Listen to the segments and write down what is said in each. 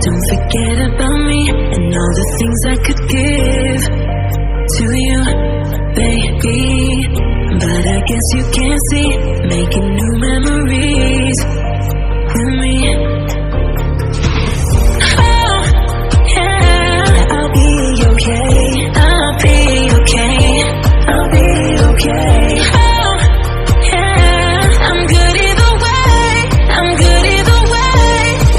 Don't forget about me and all the things I could give to you, baby. But I guess you can't see, making new memories with me. Oh, yeah, I'll be okay. I'll be okay. I'll be okay. Oh, yeah, I'm good either way. I'm good either way.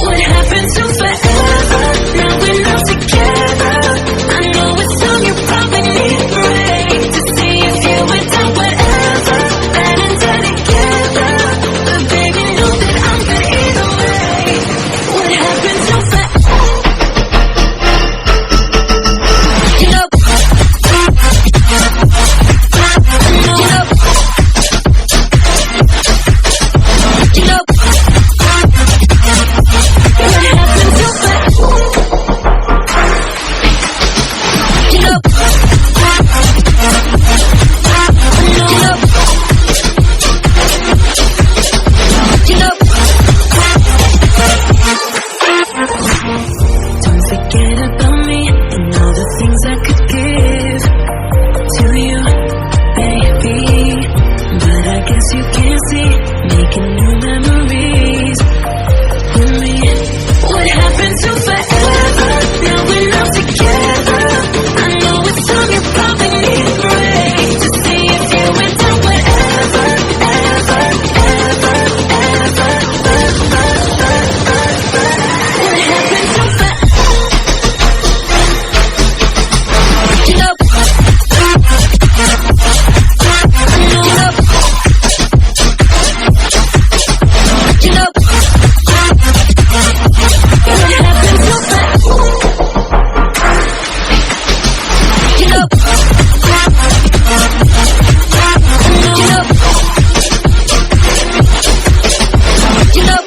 What happened to forever? Now we're not together. I know it's time you probably need a break to see if you would do whatever. Bad and dead together. But baby, know that I'm good either way. What happened to forever? You know, you know, what happened to forever? You know, don't forget about me and all the things I could give to you, baby. But I guess you can't see, making new memories with me. What happened to forever? Now we're not together. I know it's time you probably need a break to see if you would do whatever, ever, ever, ever. What happened to forever? You know, you know, what happened to forever? You know, you know,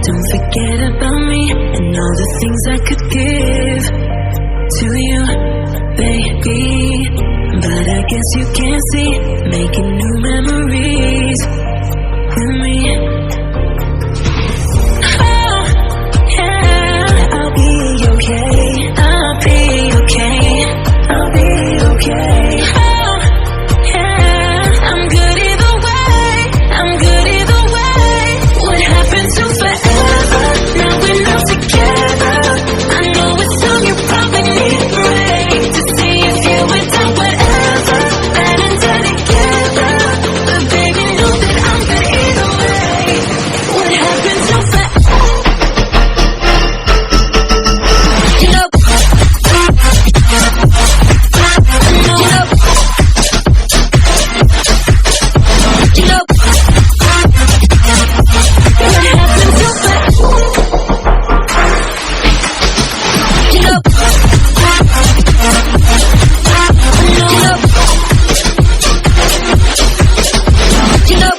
don't forget about me and all the things I could give to you, baby. But I guess you can't see, making new memories with me. Oh, yeah, I'll be okay. I'll be okay. I'll be okay. Oh, yeah, I'm good either way. I'm good either way. What happened to forever? Now we're not together. I know it's time you probably need a break to see if you would do whatever. Bad and dead together. But baby, know that I'm good either way. What happened to forever? You know, you know, what happened to forever? You know, you know,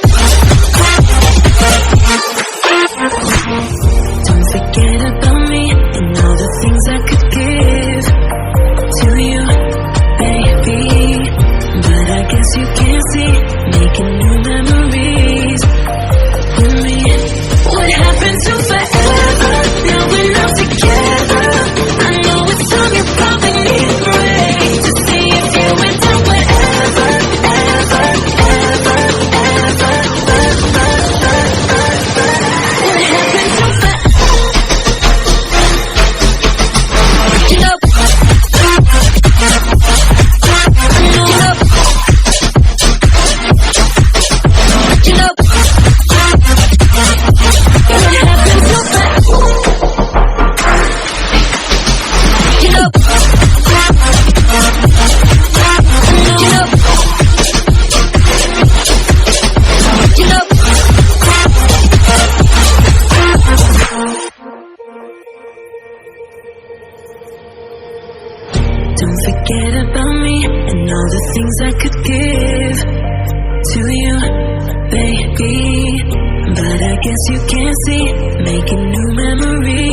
don't forget about me and all the things I could give to you, baby. But I guess you can't see, making new memories with me. What happened to forever? Now we're not together. I know it's time you probably need a break to see if you would do whatever, ever, ever, ever. What happened to forever? You know, you know, what happened to forever? You know, you know, don't forget about me and all the things I could give to you, baby. But I guess you can't see, making new memories